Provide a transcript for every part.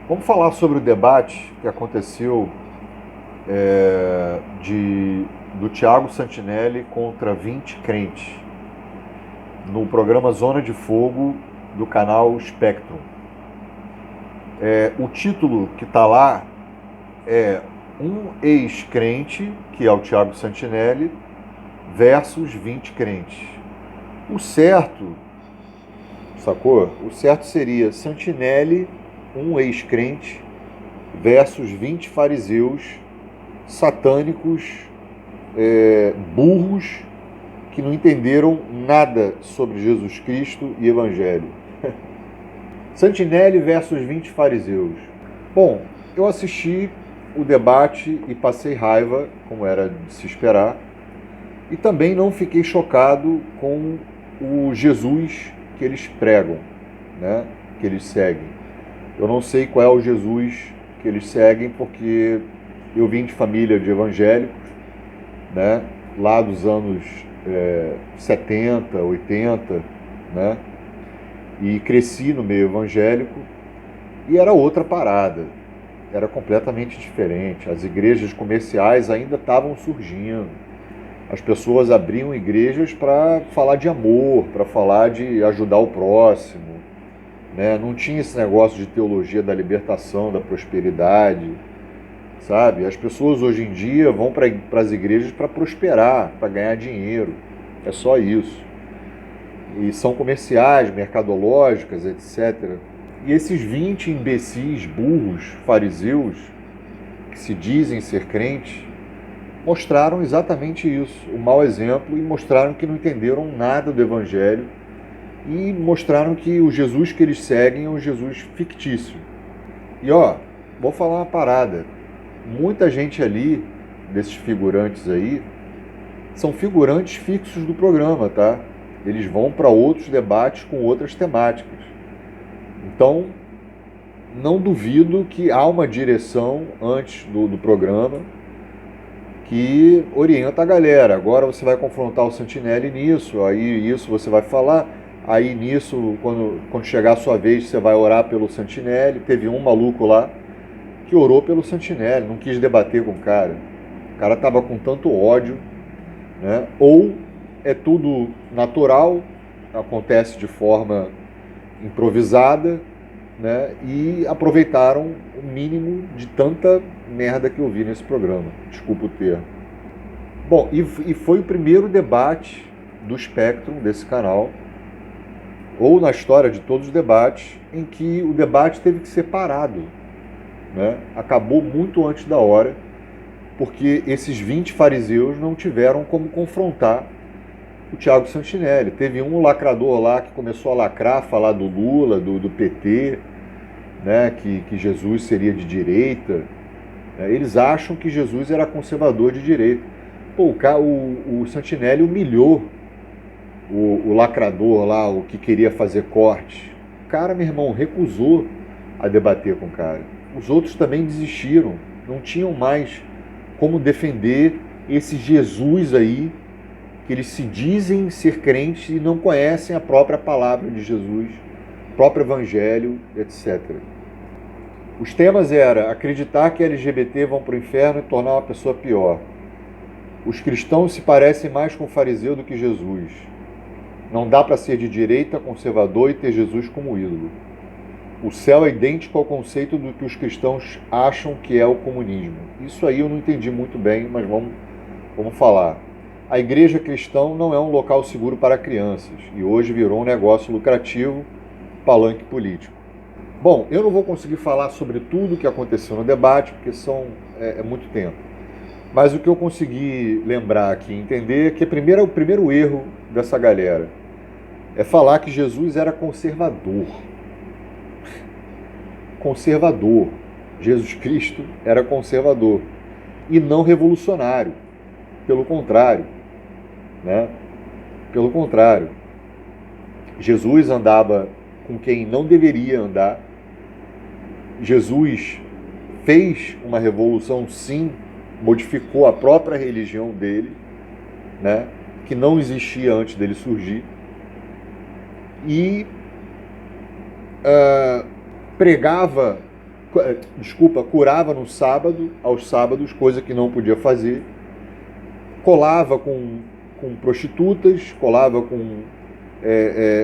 Vamos falar sobre o debate que aconteceu do Tiago Santinelli contra 20 crentes no programa Zona de Fogo do canal Spectrum. O título que está lá é um ex-crente, que é o Tiago Santinelli, versus 20 crentes. O certo, sacou? O certo seria Santinelli, um ex-crente, versus 20 fariseus satânicos, burros, que não entenderam nada sobre Jesus Cristo e Evangelho. Santinelli versus 20 fariseus. Bom, eu assisti o debate e passei raiva, como era de se esperar, e também não fiquei chocado com o Jesus que eles pregam, né? Que eles seguem. Eu não sei qual é o Jesus que eles seguem, porque eu vim de família de evangélicos, né? Lá dos anos 70, 80, né? E cresci no meio evangélico e era outra parada, era completamente diferente. As igrejas comerciais ainda estavam surgindo, as pessoas abriam igrejas para falar de amor, para falar de ajudar o próximo, né? Não tinha esse negócio de teologia da libertação, da prosperidade, sabe? As pessoas hoje em dia vão para as igrejas para prosperar, para ganhar dinheiro, é só isso. E são comerciais, mercadológicas, etc. E esses 20 imbecis, burros, fariseus, que se dizem ser crentes, mostraram exatamente isso, o mau exemplo, e mostraram que não entenderam nada do Evangelho, e mostraram que o Jesus que eles seguem é um Jesus fictício. E vou falar uma parada, muita gente ali, desses figurantes aí, são figurantes fixos do programa, tá? Eles vão para outros debates com outras temáticas. Então, não duvido que há uma direção antes do programa que orienta a galera. Agora você vai confrontar o Santinelli nisso, aí isso você vai falar, aí nisso, quando chegar a sua vez, você vai orar pelo Santinelli. Teve um maluco lá que orou pelo Santinelli, não quis debater com o cara. O cara estava com tanto ódio, né? Ou é tudo natural, acontece de forma improvisada, né? E aproveitaram o mínimo de tanta merda que eu vi nesse programa. Desculpa o termo. Bom, e foi o primeiro debate do Spectrum, desse canal, ou na história de todos os debates, em que o debate teve que ser parado, né? Acabou muito antes da hora, porque esses 20 fariseus não tiveram como confrontar o Tiago Santinelli. Teve um lacrador lá que começou a lacrar, falar do Lula, do PT, né, que Jesus seria de direita. Eles acham que Jesus era conservador de direita. Pô, o Santinelli humilhou o lacrador lá, o que queria fazer corte. O cara, meu irmão, recusou a debater com o cara. Os outros também desistiram, não tinham mais como defender esse Jesus aí, que eles se dizem ser crentes e não conhecem a própria palavra de Jesus, o próprio evangelho, etc. Os temas eram acreditar que LGBT vão para o inferno e tornar uma pessoa pior. Os cristãos se parecem mais com o fariseu do que Jesus. Não dá para ser de direita, conservador e ter Jesus como ídolo. O céu é idêntico ao conceito do que os cristãos acham que é o comunismo. Isso aí eu não entendi muito bem, mas vamos falar. A igreja cristã não é um local seguro para crianças e hoje virou um negócio lucrativo, palanque político. Bom, eu não vou conseguir falar sobre tudo o que aconteceu no debate, porque é muito tempo. Mas o que eu consegui lembrar aqui, entender, é que o primeiro erro dessa galera é falar que Jesus era conservador. Conservador. Jesus Cristo era conservador e não revolucionário. Pelo contrário, né? Pelo contrário, Jesus andava com quem não deveria andar. Jesus fez uma revolução, sim, modificou a própria religião dele, né? Que não existia antes dele surgir. E pregava curava no sábado, aos sábados, coisa que não podia fazer, colava com prostitutas, colava com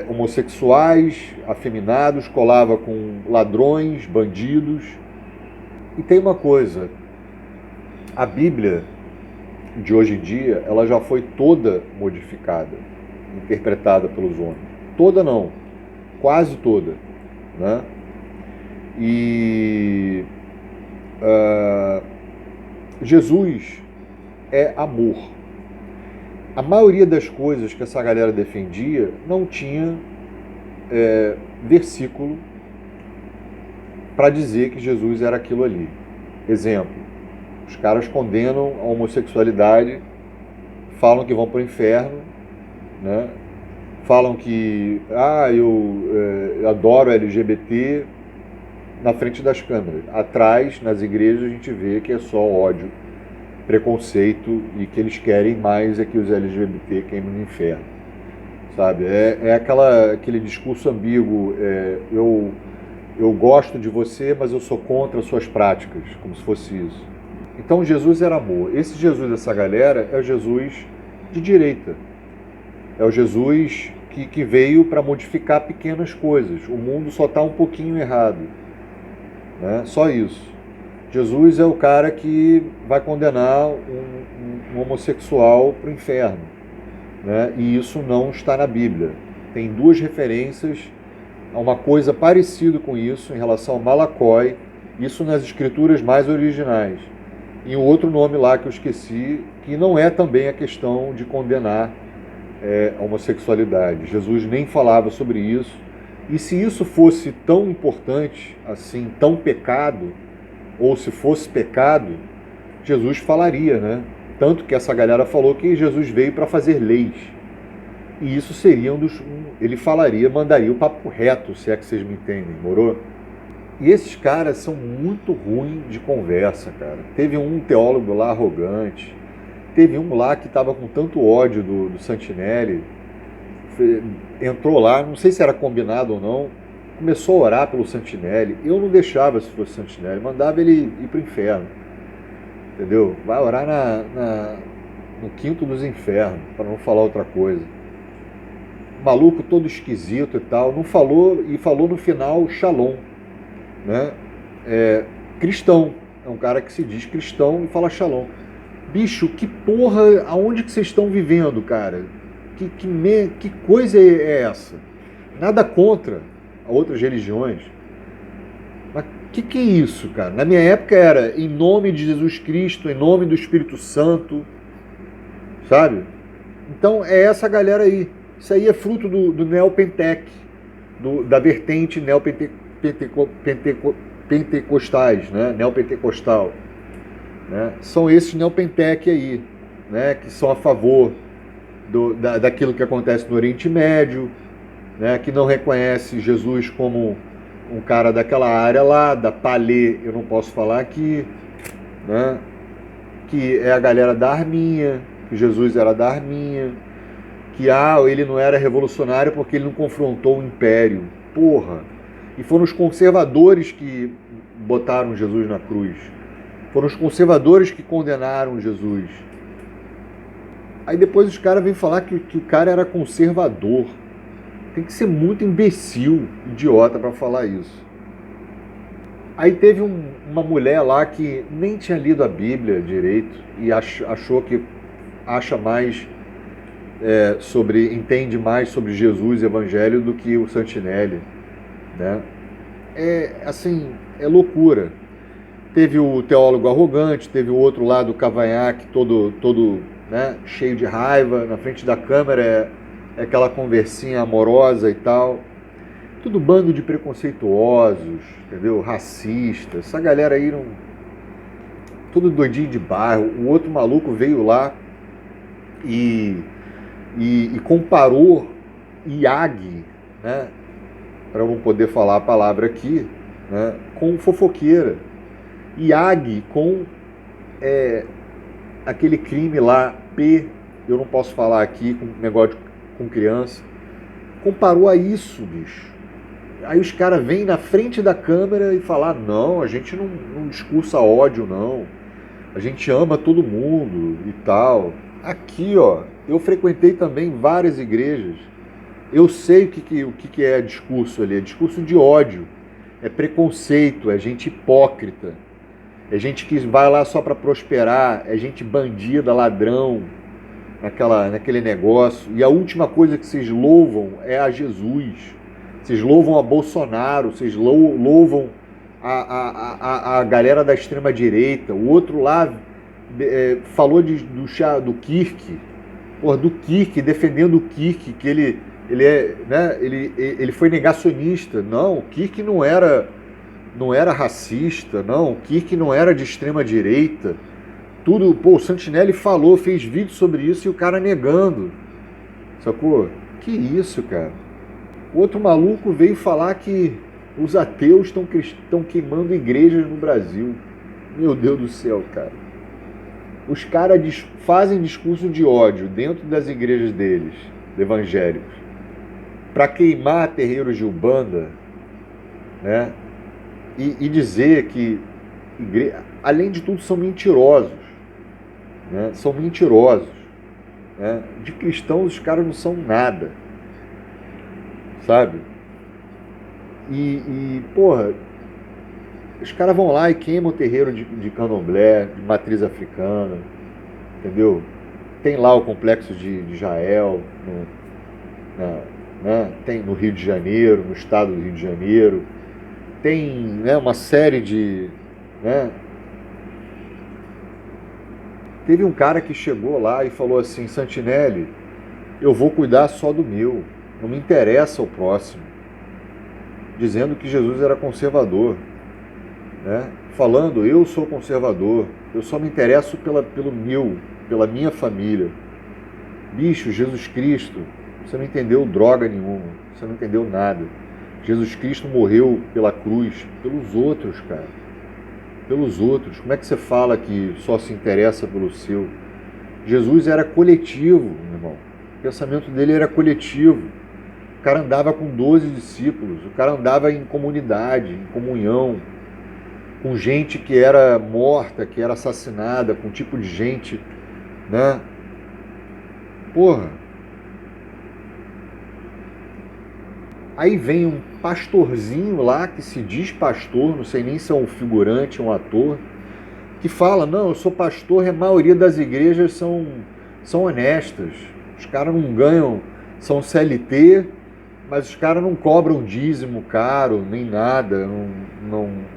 homossexuais, afeminados, colava com ladrões, bandidos. E tem uma coisa, a Bíblia de hoje em dia, ela já foi toda modificada, interpretada pelos homens. Toda não, quase toda, né? E Jesus é amor. A maioria das coisas que essa galera defendia não tinha versículo para dizer que Jesus era aquilo ali. Exemplo, os caras condenam a homossexualidade, falam que vão para o inferno, né? Falam que eu adoro LGBT na frente das câmeras. Atrás, nas igrejas, a gente vê que é só ódio, preconceito e que eles querem mais é que os LGBT queimem no inferno. Sabe? Aquele discurso ambíguo, eu gosto de você, mas eu sou contra as suas práticas, como se fosse isso. Então Jesus era amor. Esse Jesus dessa galera é o Jesus de direita. É o Jesus que veio para modificar pequenas coisas. O mundo só está um pouquinho errado, né? Só isso. Jesus é o cara que vai condenar um homossexual para o inferno, né? E isso não está na Bíblia. Tem duas referências a uma coisa parecida com isso em relação ao Malacói, isso nas escrituras mais originais. E um outro nome lá que eu esqueci, que não é também a questão de condenar a homossexualidade. Jesus nem falava sobre isso. E se isso fosse tão importante, assim, tão pecado, ou se fosse pecado, Jesus falaria, né? Tanto que essa galera falou que Jesus veio para fazer leis. E isso seria ele falaria, mandaria o papo reto, se é que vocês me entendem, morou? E esses caras são muito ruins de conversa, cara. Teve um teólogo lá arrogante, teve um lá que estava com tanto ódio do Santinelli, entrou lá, não sei se era combinado ou não, começou a orar pelo Santinelli. Eu não deixava se fosse Santinelli, mandava ele ir para o inferno, entendeu? Vai orar no quinto dos infernos, para não falar outra coisa. Maluco todo esquisito e tal, não falou, e falou no final Shalom, né? Cristão, é um cara que se diz cristão e fala Shalom. Bicho, que porra, aonde que vocês estão vivendo, cara? Que coisa é essa? Nada contra outras religiões, mas que é isso, cara? Na minha época era em nome de Jesus Cristo, em nome do Espírito Santo, sabe? Então é essa galera aí. Isso aí é fruto do neopentec, da vertente neopentecostais, né? Neopentecostal, né? São esses neopentec aí, né? Que são a favor daquilo que acontece no Oriente Médio, né? Que não reconhece Jesus como um cara daquela área lá, da Palê, eu não posso falar aqui, né? Que é a galera da arminha, que Jesus era da arminha, que ele não era revolucionário porque ele não confrontou o império. Porra! E foram os conservadores que botaram Jesus na cruz. Foram os conservadores que condenaram Jesus. Aí depois os caras vêm falar que o cara era conservador. Tem que ser muito imbecil, idiota para falar isso. Aí teve uma mulher lá que nem tinha lido a Bíblia direito e achou que acha mais entende mais sobre Jesus e Evangelho do que o Santinelli, né? É loucura. Teve o teólogo arrogante, teve o outro lá do cavanhaque todo né, cheio de raiva, na frente da câmera é aquela conversinha amorosa e tal. Tudo bando de preconceituosos, entendeu? Racistas, essa galera aí tudo doidinho de bairro. O outro maluco veio lá e comparou IAG, né, para eu não poder falar a palavra aqui, né, com fofoqueira. IAG com aquele crime lá, eu não posso falar aqui, com negócio com criança. Comparou a isso, bicho. Aí os caras vêm na frente da câmera e falam: não, a gente não discursa ódio, não. A gente ama todo mundo e tal. Aqui, ó, eu frequentei também várias igrejas. Eu sei o que é discurso ali. É discurso de ódio, é preconceito, é gente hipócrita, é gente que vai lá só para prosperar, é gente bandida, ladrão, naquele negócio. E a última coisa que vocês louvam é a Jesus. Vocês louvam a Bolsonaro, vocês louvam a galera da extrema-direita. O outro lá falou do Kirk, porra, do Kirk, defendendo o Kirk, que ele foi negacionista. Não, o Kirk não era racista, não, o Kirk não era de extrema-direita. Tudo, pô, o Santinelli falou, fez vídeo sobre isso e o cara negando. Sacou? Que isso, cara? Outro maluco veio falar que os ateus estão queimando igrejas no Brasil. Meu Deus do céu, cara. Os caras fazem discurso de ódio dentro das igrejas deles, evangélicos, para queimar terreiros de Umbanda, né? E dizer que, além de tudo, são mentirosos. Né? São mentirosos. Né? De cristãos, os caras não são nada. Sabe? Porra, os caras vão lá e queimam o terreiro de candomblé, de matriz africana, entendeu? Tem lá o complexo de Israel, né? Tem no Rio de Janeiro, no estado do Rio de Janeiro, tem, né, uma série de... Né? Teve um cara que chegou lá e falou assim: Santinelli, eu vou cuidar só do meu, não me interessa o próximo. Dizendo que Jesus era conservador, né? Falando: eu sou conservador, eu só me interesso pela minha família. Bicho, Jesus Cristo, você não entendeu droga nenhuma, você não entendeu nada. Jesus Cristo morreu pela cruz, pelos outros, cara. Pelos outros. Como é que você fala que só se interessa pelo seu? Jesus era coletivo, meu irmão. O pensamento dele era coletivo. O cara andava com 12 discípulos, o cara andava em comunidade, em comunhão, com gente que era morta, que era assassinada, com um tipo de gente, né? Porra. Aí vem um pastorzinho lá, que se diz pastor, não sei nem se é um figurante, um ator, que fala: não, eu sou pastor e a maioria das igrejas são honestas. Os caras não ganham, são CLT, mas os caras não cobram dízimo caro, nem nada,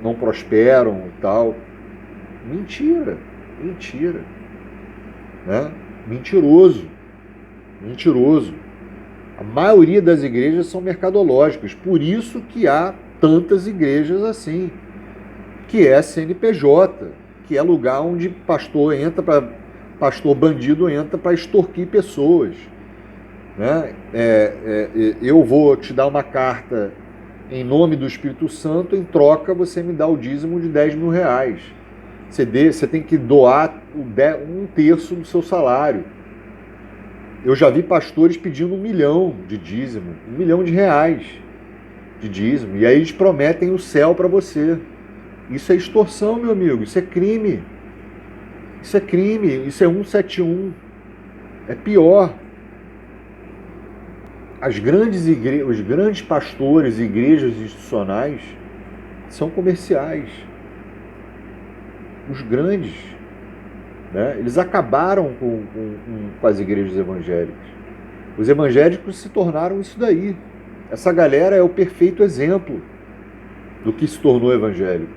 não prosperam e tal. Mentira, mentira. Né? Mentiroso. A maioria das igrejas são mercadológicas, por isso que há tantas igrejas assim, que é CNPJ, que é lugar onde pastor bandido entra para extorquir pessoas. Né? Eu vou te dar uma carta em nome do Espírito Santo, em troca você me dá o dízimo de 10 mil reais. Você tem que doar 1/3 do seu salário. Eu já vi pastores pedindo 1 milhão de dízimo, 1 milhão de reais de dízimo, e aí eles prometem o céu para você. Isso é extorsão, meu amigo, isso é crime. Isso é crime, isso é 171. É pior. Os grandes pastores e igrejas institucionais são comerciais. Os grandes, né? Eles acabaram com as igrejas evangélicas. Os evangélicos se tornaram isso daí. Essa galera é o perfeito exemplo do que se tornou evangélico.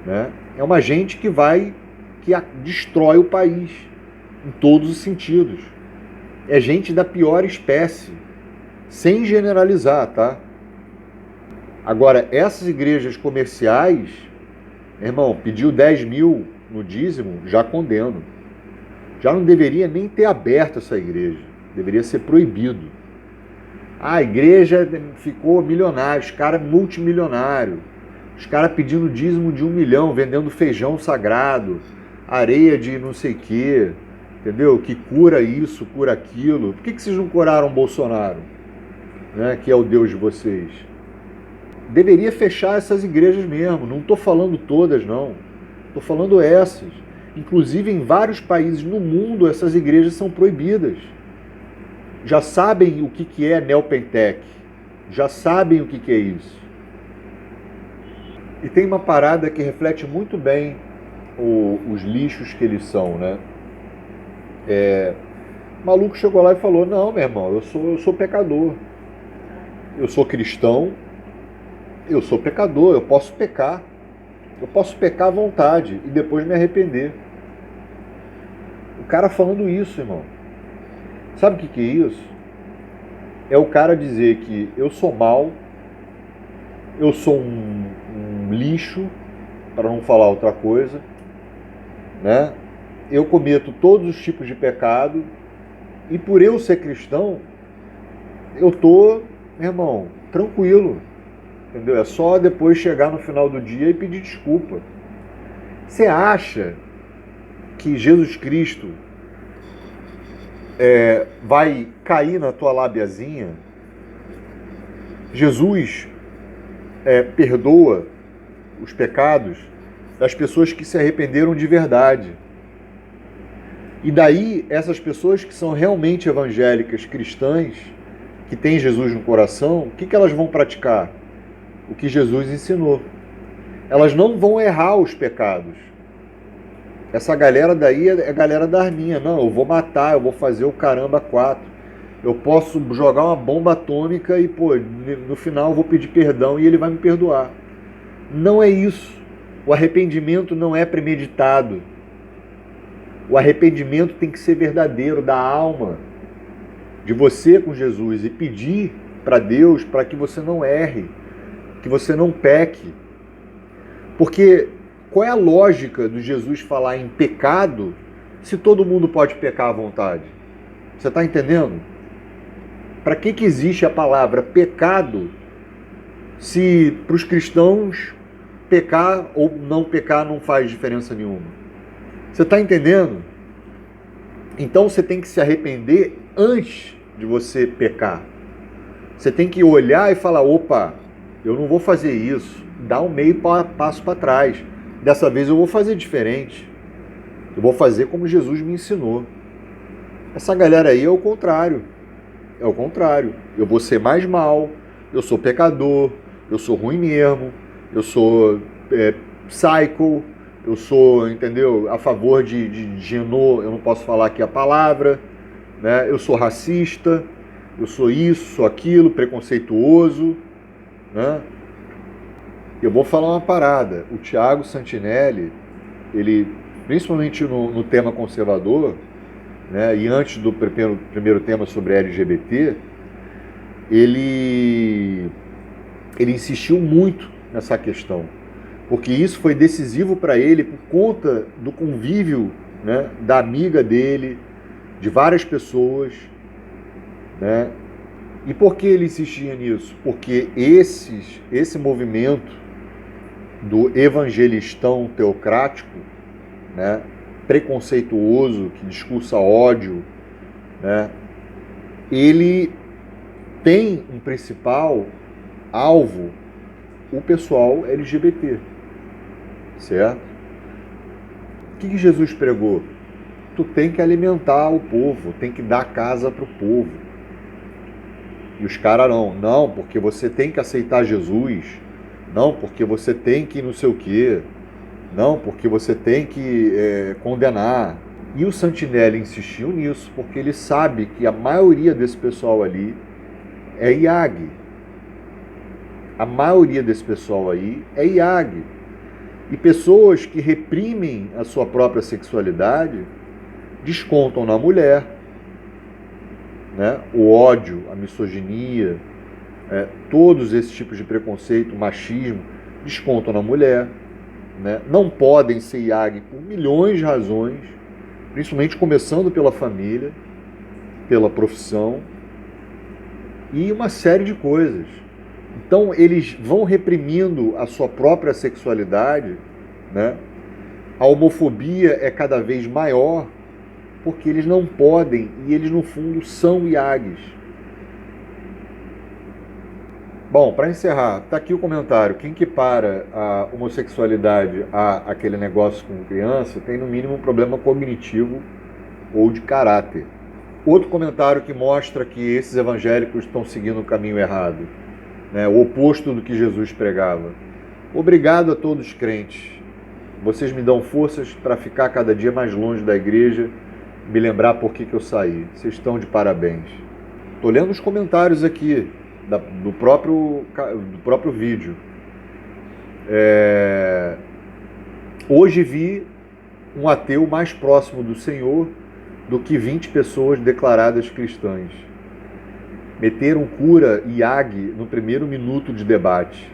Né? É uma gente que destrói o país em todos os sentidos. É gente da pior espécie, sem generalizar, tá? Agora, essas igrejas comerciais, irmão, pediu 10 mil no dízimo, já condeno. Já não deveria nem ter aberto essa igreja. Deveria ser proibido. A igreja ficou milionária, os caras multimilionários. Os caras pedindo dízimo de 1 milhão, vendendo feijão sagrado, areia de não sei o quê, entendeu? Que cura isso, cura aquilo. Por que vocês não curaram Bolsonaro? Né? Que é o Deus de vocês. deveria fechar essas igrejas mesmo. Não estou falando todas, não. Estou falando essas. Inclusive, em vários países no mundo, essas igrejas são proibidas. Já sabem o que é Neopentec. Já sabem o que é isso. E tem uma parada que reflete muito bem os lixos que eles são, né? O maluco chegou lá e falou: não, meu irmão, eu sou pecador. Eu sou cristão, eu sou pecador, eu posso pecar. Eu posso pecar à vontade e depois me arrepender. O cara falando isso, irmão. Sabe o que é isso? É o cara dizer que eu sou mau, eu sou um lixo, para não falar outra coisa, né? Eu cometo todos os tipos de pecado e por eu ser cristão, eu tô, meu irmão, tranquilo. Entendeu? É só depois chegar no final do dia e pedir desculpa. Você acha que Jesus Cristo vai cair na tua lábiazinha? Jesus perdoa os pecados das pessoas que se arrependeram de verdade. E daí, essas pessoas que são realmente evangélicas, cristãs, que têm Jesus no coração, o que elas vão praticar? O que Jesus ensinou. Elas não vão errar os pecados. Essa galera daí é a galera da arminha. Não, eu vou matar, eu vou fazer o caramba 4. Eu posso jogar uma bomba atômica e, no final eu vou pedir perdão e ele vai me perdoar. Não é isso. O arrependimento não é premeditado. O arrependimento tem que ser verdadeiro, da alma, de você com Jesus, e pedir para Deus para que você não erre, que você não peque. Porque qual é a lógica do Jesus falar em pecado se todo mundo pode pecar à vontade? Você está entendendo? Para que existe a palavra pecado se para os cristãos pecar ou não pecar não faz diferença nenhuma? Você está entendendo? Então você tem que se arrepender antes de você pecar. Você tem que olhar e falar: opa, eu não vou fazer isso. Dá um meio passo para trás. Dessa vez eu vou fazer diferente. Eu vou fazer como Jesus me ensinou. Essa galera aí é o contrário. É o contrário. Eu vou ser mais mal. Eu sou pecador. Eu sou ruim mesmo. Eu sou psycho. Eu sou, entendeu? A favor de genô. Eu não posso falar aqui a palavra. Né? Eu sou racista. Eu sou isso, sou aquilo, preconceituoso. Né? Eu vou falar uma parada. O Tiago Santinelli, ele, principalmente no tema conservador, né, e antes do primeiro tema sobre LGBT, ele insistiu muito nessa questão, porque isso foi decisivo para ele por conta do convívio, né, da amiga dele, de várias pessoas, né? E por que ele insistia nisso? Porque esse movimento do evangelistão teocrático, né, preconceituoso, que discursa ódio, né, ele tem um principal alvo, o pessoal LGBT, certo? O que Jesus pregou? Tu tem que alimentar o povo, tem que dar casa para o povo. E os caras não, porque você tem que aceitar Jesus, não, porque você tem que não sei o quê, não, porque você tem que condenar. E o Santinelli insistiu nisso, porque ele sabe que a maioria desse pessoal ali é IAG. A maioria desse pessoal aí é IAG. E pessoas que reprimem a sua própria sexualidade descontam na mulher, né? O ódio, a misoginia, todos esses tipos de preconceito, machismo, descontam na mulher, né? Não podem ser IAG por milhões de razões, principalmente começando pela família, pela profissão e uma série de coisas. Então eles vão reprimindo a sua própria sexualidade, né? A homofobia é cada vez maior porque eles não podem, e eles no fundo são IAGs. Bom, para encerrar, tá aqui o comentário. Quem equipara a homossexualidade a aquele negócio com criança tem no mínimo um problema cognitivo ou de caráter. Outro comentário que mostra que esses evangélicos estão seguindo o caminho errado, né? O oposto do que Jesus pregava. Obrigado a todos os crentes. Vocês me dão forças para ficar cada dia mais longe da igreja, me lembrar por que eu saí. Vocês estão de parabéns. Estou lendo os comentários aqui do próprio vídeo. Hoje vi um ateu mais próximo do Senhor do que 20 pessoas declaradas cristãs. Meteram cura e Ag no primeiro minuto de debate.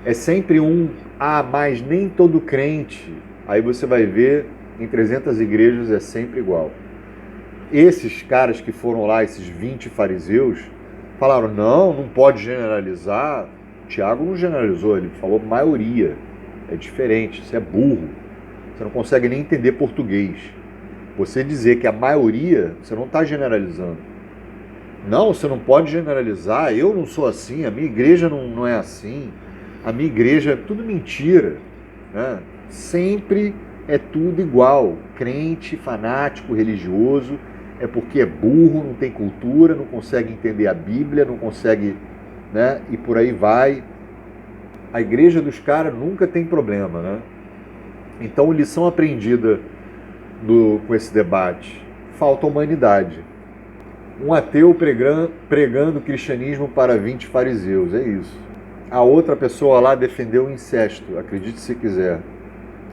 É sempre mas nem todo crente. Aí você vai ver, em 300 igrejas é sempre igual. Esses caras que foram lá, esses 20 fariseus, falaram, não pode generalizar. Tiago não generalizou, ele falou maioria. É diferente, você é burro. Você não consegue nem entender português. Você dizer que a maioria, você não está generalizando. Não, você não pode generalizar, eu não sou assim, a minha igreja não é assim, a minha igreja é tudo mentira, né? Sempre é tudo igual, crente, fanático, religioso, é porque é burro, não tem cultura, não consegue entender a Bíblia, não consegue, né? E por aí vai. A igreja dos caras nunca tem problema, né? Então, lição aprendida com esse debate, falta humanidade. Um ateu pregando cristianismo para 20 fariseus, é isso. A outra pessoa lá defendeu o incesto, acredite se quiser.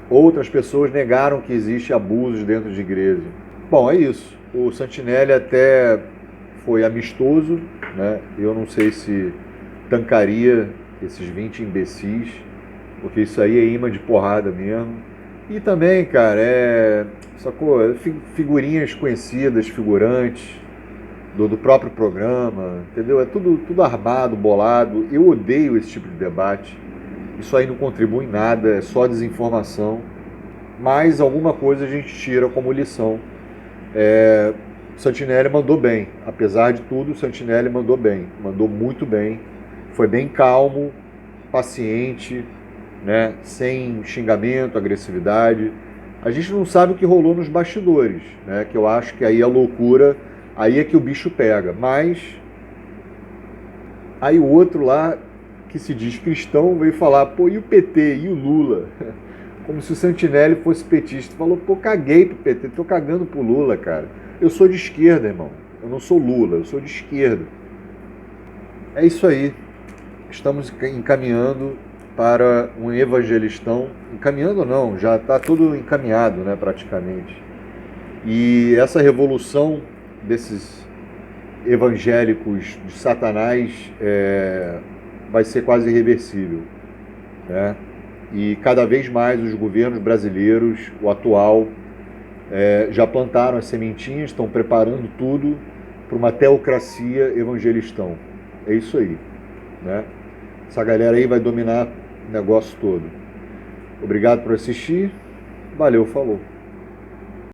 Outras pessoas negaram que existe abusos dentro de igreja. Bom, é isso. O Santinelli até foi amistoso, né? Eu não sei se tancaria esses 20 imbecis, porque isso aí é imã de porrada mesmo. E também, cara, sacou? Figurinhas conhecidas, figurantes do próprio programa, entendeu? É tudo armado, bolado. Eu odeio esse tipo de debate. Isso aí não contribui em nada, é só desinformação. Mas alguma coisa a gente tira como lição. Santinelli mandou bem. Apesar de tudo, Santinelli mandou bem. Mandou muito bem. Foi bem calmo, paciente, né? Sem xingamento, agressividade. A gente não sabe o que rolou nos bastidores, né? Que eu acho que aí a loucura, aí é que o bicho pega. Mas aí o outro lá, que se diz cristão, veio falar, pô, e o PT, e o Lula? Como se o Santinelli fosse petista. Falou, pô, caguei pro PT, tô cagando pro Lula, cara. Eu sou de esquerda, irmão. Eu não sou Lula, eu sou de esquerda. É isso aí. Estamos encaminhando para um evangelistão. Encaminhando não, já está tudo encaminhado, né, praticamente. E essa revolução desses evangélicos de Satanás vai ser quase irreversível, né? E cada vez mais os governos brasileiros, o atual, já plantaram as sementinhas, estão preparando tudo para uma teocracia evangelistão. É isso aí, né? Essa galera aí vai dominar o negócio todo. Obrigado por assistir. Valeu, falou.